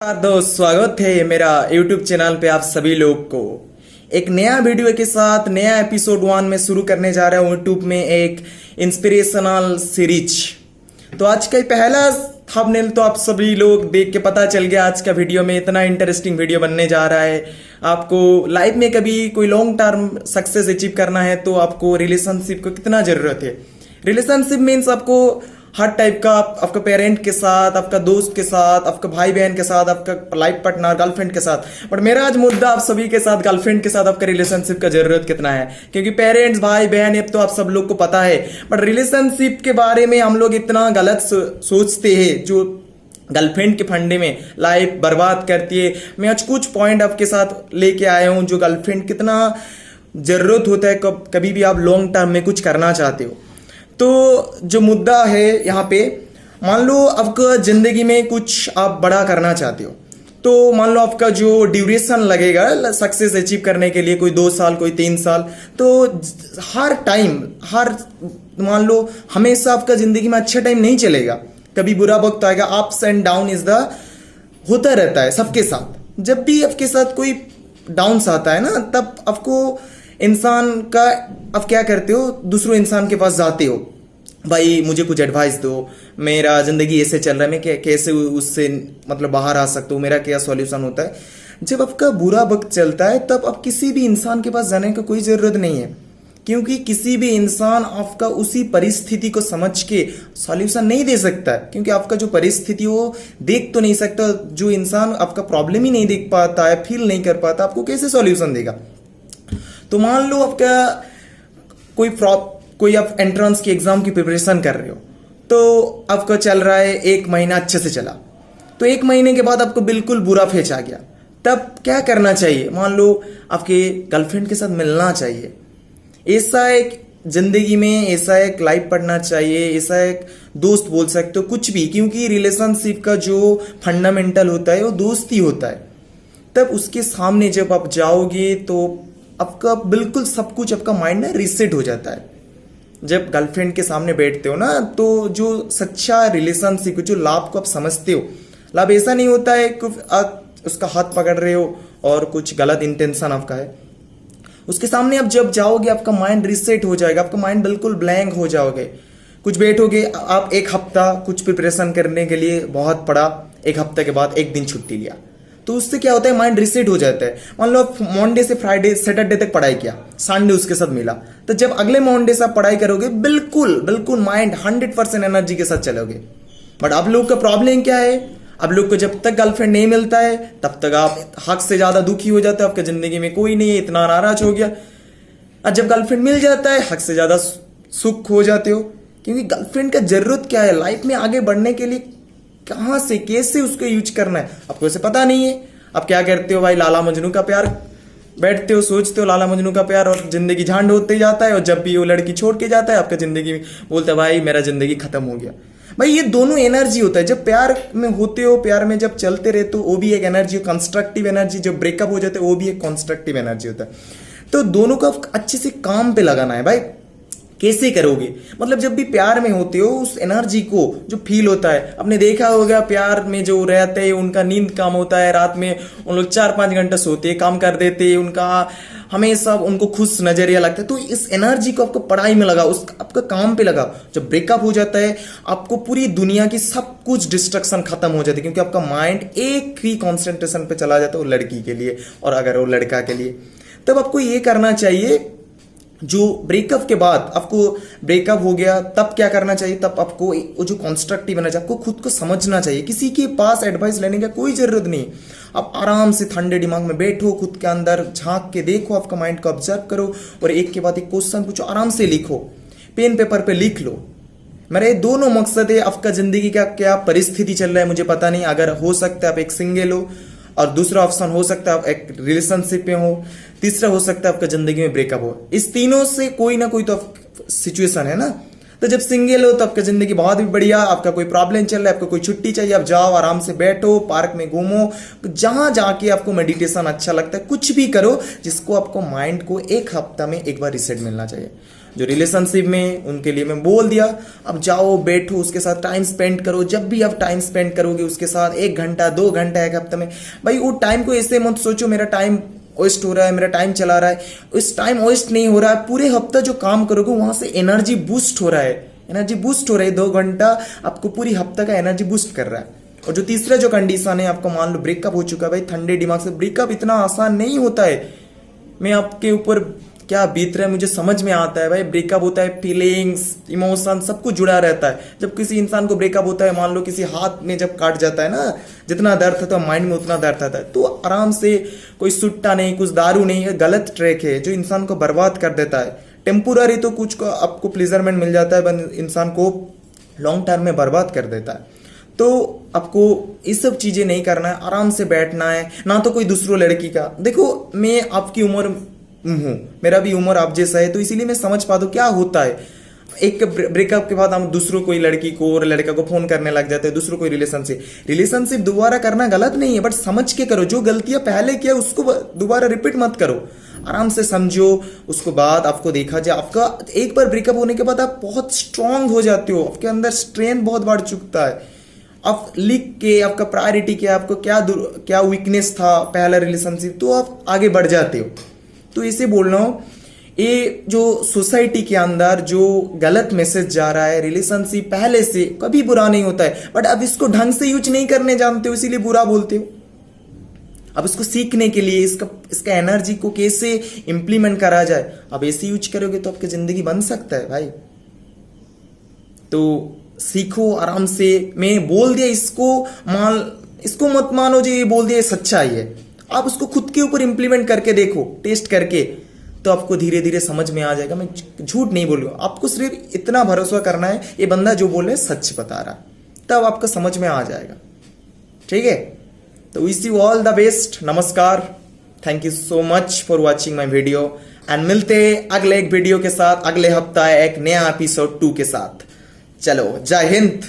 नमस्कार दोस्त, स्वागत है मेरा YouTube चैनल पे आप सभी लोग को एक नया वीडियो के साथ नया एपिसोड 1 में शुरू करने जा रहा हूँ YouTube में एक इंस्पिरेशनल सीरीज। तो आज का पहला थंबनेल तो आप सभी लोग देख के पता चल गया। आज का वीडियो में इतना इंटरेस्टिंग वीडियो बनने जा रहा है। आपको लाइफ में कभी कोई लॉन्ग टर्म सक्सेस अचीव करना है तो आपको रिलेशनशिप को कितना जरूरत है। रिलेशनशिप मीन्स आपको हर टाइप का, आपका पेरेंट के साथ, आपका दोस्त के साथ, आपका भाई बहन के साथ, आपका लाइफ पार्टनर गर्लफ्रेंड के साथ। बट मेरा आज मुद्दा आप सभी के साथ गर्लफ्रेंड के साथ आपका रिलेशनशिप का जरूरत कितना है, क्योंकि पेरेंट्स भाई बहन ये तो आप सब लोग को पता है। बट रिलेशनशिप के बारे में हम लोग इतना गलत सोचते हैं जो गर्लफ्रेंड के फंडे में लाइफ बर्बाद करती है। मैं आज कुछ पॉइंट आपके साथ लेके आया हूं जो गर्लफ्रेंड कितना जरूरत होता है कभी भी आप लॉन्ग टर्म में कुछ करना चाहते हो। तो जो मुद्दा है यहाँ पे, मान लो आपका जिंदगी में कुछ आप बड़ा करना चाहते हो, तो मान लो आपका जो ड्यूरेशन लगेगा सक्सेस अचीव करने के लिए, कोई 2 साल कोई 3 साल, तो हर टाइम मान लो हमेशा आपका जिंदगी में अच्छा टाइम नहीं चलेगा। कभी बुरा वक्त आएगा, अप्स एंड डाउन होता रहता है सबके साथ। जब भी आपके साथ कोई डाउन्स आता है ना, तब आपको इंसान का आप क्या करते हो, दूसरे इंसान के पास जाते हो, भाई मुझे कुछ एडवाइस दो, मेरा जिंदगी ऐसे चल रहा है, मैं कैसे उससे मतलब बाहर आ सकता हूँ, मेरा क्या सॉल्यूशन होता है। जब आपका बुरा वक्त चलता है तब आप किसी भी इंसान के पास जाने की कोई जरूरत नहीं है, क्योंकि किसी भी इंसान आपका उसी परिस्थिति को समझ के सॉल्यूशन नहीं दे सकता है, क्योंकि आपका जो परिस्थिति वो देख तो नहीं सकता। जो इंसान आपका प्रॉब्लम ही नहीं देख पाता है, फील नहीं कर पाता, आपको कैसे सॉल्यूशन देगा। तो मान लो आपका कोई आप एंट्रेंस की एग्जाम की प्रिपरेशन कर रहे हो, तो आपका चल रहा है 1 महीना अच्छे से चला, तो 1 महीने के बाद आपको बिल्कुल बुरा फेच आ गया। तब क्या करना चाहिए, मान लो आपके गर्लफ्रेंड के साथ मिलना चाहिए। ऐसा एक जिंदगी में ऐसा एक लाइफ पढ़ना चाहिए, ऐसा एक दोस्त बोल सकते हो, कुछ भी, क्योंकि रिलेशनशिप का जो फंडामेंटल होता है वो दोस्ती होता है। तब उसके सामने जब आप जाओगे तो आपका बिल्कुल सब कुछ, आपका माइंड ना रिसेट हो जाता है। जब गर्लफ्रेंड के सामने बैठते हो ना, तो जो सच्चा रिलेशनशिप, जो लाभ को आप समझते हो, लाभ ऐसा नहीं होता है कि आप उसका हाथ पकड़ रहे हो और कुछ गलत इंटेंशन आपका है। उसके सामने आप जब जाओगे आपका माइंड रिसेट हो जाएगा, आपका माइंड बिल्कुल ब्लैंक हो जाओगे। कुछ बैठोगे आप 1 हफ्ता कुछ प्रिपरेशन करने के लिए बहुत पढ़ा, 1 हफ्ते के बाद 1 दिन छुट्टी लिया, तो उससे क्या होता है, माइंड रिसेट हो जाता है। मान लो आप मंडे से फ्राइडे सैटरडे तक पढ़ाई किया, संडे उसके साथ मिला, तो जब अगले मंडे से आप पढ़ाई करोगे बिल्कुल माइंड 100% एनर्जी के साथ चलोगे। बट आप लोग का प्रॉब्लम क्या है, आप लोग को जब तक गर्लफ्रेंड नहीं मिलता है तब तक आप हद से ज्यादा दुखी हो जाते हो, आपके जिंदगी में कोई नहीं है, इतना नाराज हो गया। और जब गर्लफ्रेंड मिल जाता है हद से ज्यादा सुख हो जाते हो, क्योंकि गर्लफ्रेंड का जरूरत क्या है लाइफ में आगे बढ़ने के लिए, कहां से कैसे उसको यूज करना है आपको ऐसे पता नहीं है। आप क्या करते हो भाई, लाला मजनू का प्यार बैठते हो, सोचते हो लाला मजनू का प्यार, और जिंदगी झांड होते जाता है। और जब भी वो लड़की छोड़ के जाता है आपका जिंदगी में, बोलता है भाई मेरा जिंदगी खत्म हो गया। भाई ये दोनों एनर्जी होता है। जब प्यार में होते हो, प्यार में जब चलते रहते हो, वो भी एक एनर्जी, कंस्ट्रक्टिव एनर्जी। जब ब्रेकअप हो जाते हो वो भी एक कंस्ट्रक्टिव एनर्जी होता है। तो दोनों को अच्छे से काम पे लगाना है भाई। कैसे करोगे, मतलब जब भी प्यार में होते हो उस एनर्जी को जो फील होता है, आपने देखा होगा प्यार में जो रहते हैं उनका नींद कम होता है, रात में उन लोग 4-5 घंटा सोते हैं, काम कर देते हैं, उनका हमेशा उनको खुश नजरिया लगता है। तो इस एनर्जी को आपको पढ़ाई में लगा, उस आपका काम पे लगा। जब ब्रेकअप हो जाता है आपको पूरी दुनिया की सब कुछ डिस्ट्रक्शन खत्म हो जाती है, क्योंकि आपका माइंड एक ही कॉन्सेंट्रेशन पे चला जाता है, वो लड़की के लिए और अगर वो लड़का के लिए। तब आपको ये करना चाहिए, जो ब्रेकअप के बाद आपको ब्रेकअप हो गया तब क्या करना चाहिए, तब आपको वो जो कॉन्स्ट्रक्टिव एनर्जी, आपको खुद को समझना चाहिए। किसी के पास एडवाइस लेने का कोई जरूरत नहीं। आप आराम से ठंडे दिमाग में बैठो, खुद के अंदर झांक के देखो, आपका माइंड को ऑब्जर्व करो और एक के बाद एक क्वेश्चन पूछो, आराम से लिखो, पेन पेपर पे लिख लो। मेरे दोनों मकसद है, आपका जिंदगी का क्या परिस्थिति चल रहा है मुझे पता नहीं, अगर हो सकता है आप एक सिंगल हो, और दूसरा ऑप्शन हो सकता है आप एक रिलेशनशिप में हो, तीसरा हो सकता है आपका जिंदगी में ब्रेकअप हो। इस तीनों से कोई ना कोई तो सिचुएशन है ना। तो जब सिंगल हो तो आपका जिंदगी बहुत ही बढ़िया, आपका कोई प्रॉब्लम चल रहा है, आपको कोई छुट्टी चाहिए, आप जाओ आराम से बैठो, पार्क में घूमो, जहां जाके आपको मेडिटेशन अच्छा लगता है, कुछ भी करो जिसको आपको माइंड को 1 हफ्ता में एक बार रिसेट मिलना चाहिए। जो रिलेशनशिप में उनके लिए मैं बोल दिया, अब जाओ बैठो उसके साथ टाइम स्पेंड करो। जब भी आप टाइम स्पेंड करोगे उसके साथ 1 घंटा 2 घंटा 1 हफ्ते में, भाई वो टाइम को ऐसे मत सोचो मेरा टाइम वेस्ट हो रहा है, मेरा टाइम चला रहा है। उस टाइम वेस्ट नहीं हो रहा है, पूरे हफ्ता जो काम करोगे वहां से एनर्जी बूस्ट हो रहा है, एनर्जी बूस्ट हो रही है। 2 घंटा आपको पूरी हफ्ता का एनर्जी बूस्ट कर रहा है। और जो तीसरा जो कंडीशन है, आपको मान लो ब्रेकअप हो चुका है, भाई ठंडे दिमाग से ब्रेकअप इतना आसान नहीं होता है। मैं आपके ऊपर क्या बीत रहा है मुझे समझ में आता है भाई। ब्रेकअप होता है, फीलिंग्स इमोशन सब कुछ जुड़ा रहता है। जब किसी इंसान को ब्रेकअप होता है, मान लो किसी हाथ में जब काट जाता है ना, जितना दर्द था माइंड में उतना दर्द आता है। तो आराम से, कोई सुट्टा नहीं, कुछ दारू नहीं है, गलत ट्रैक है जो इंसान को बर्बाद कर देता है। टेम्पोररी तो कुछ को आपको प्लेजरमेंट मिल जाता है, पर इंसान को लॉन्ग टर्म में बर्बाद कर देता है। तो आपको ये सब चीजें नहीं करना है, आराम से बैठना है। ना तो कोई दूसरो लड़की का, देखो मैं आपकी उम्र हूं, मेरा भी उम्र आप जैसा है, तो इसीलिए मैं समझ पाता हूं क्या होता है। एक ब्रेकअप के बाद हम दूसरों कोई लड़की को और लड़का को फोन करने लग जाते हैं, दूसरों कोई रिलेशनशिप दोबारा करना गलत नहीं है, बट समझ के करो। जो गलतियां पहले किया उसको दोबारा रिपीट मत करो, आराम से समझो। उसको बाद आपको देखा जाए, आपका एक बार ब्रेकअप होने के बाद आप बहुत स्ट्रांग हो जाते हो, आपके अंदर स्ट्रेंथ बहुत बढ़ चुकता है। आप लिख के आपका प्रायोरिटी क्या, आपको क्या वीकनेस था पहला रिलेशनशिप, तो आप आगे बढ़ जाते हो। तो इसे बोल रहा हूं, ये जो सोसाइटी के अंदर जो गलत मैसेज जा रहा है, रिलेशनशिप पहले से कभी बुरा नहीं होता है, बट अब इसको ढंग से यूज नहीं करने जानते हो, इसीलिए बुरा बोलते हो। अब इसको सीखने के लिए इसका एनर्जी को कैसे इंप्लीमेंट करा जाए, अब ऐसे यूज करोगे तो आपकी जिंदगी बन सकता है भाई। तो सीखो आराम से। मैं बोल दिया इसको मत मानो जो ये बोल दिया सच्चाई है, आप उसको खुद के ऊपर इंप्लीमेंट करके देखो, टेस्ट करके, तो आपको धीरे धीरे समझ में आ जाएगा। मैं झूठ नहीं बोलूंगा, आपको सिर्फ इतना भरोसा करना है ये बंदा जो बोल रहा है सच बता रहा, तब आपको समझ में आ जाएगा। ठीक है, तो wish you all the best. नमस्कार, thank you so much for watching my video, and मिलते हैं अगले एक वीडियो के साथ, अगले हफ्ता एक नया एपिसोड 2 के साथ। चलो, जय हिंद।